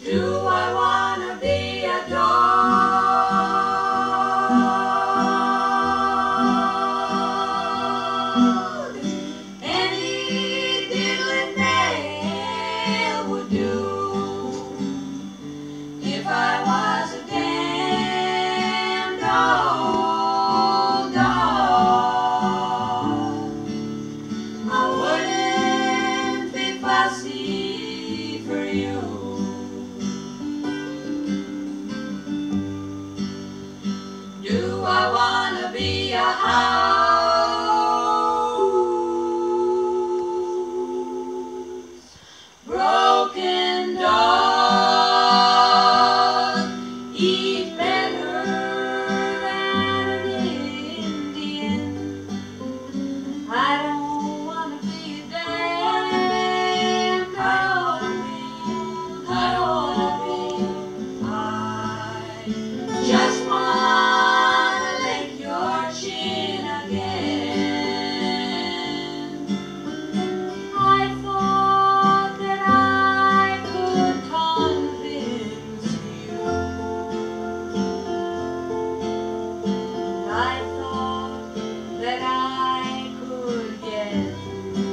Do I wanna be adored? Any diddly nail would do if I was a damned old dog. I wouldn't be fussy for you. Do I wanna be a house? Broken dog, eat better than an Indian. I don't wanna be a damned dog. I don't wanna be. I just wanna lick your chin again. I thought that I could convince you. I thought that I could get through.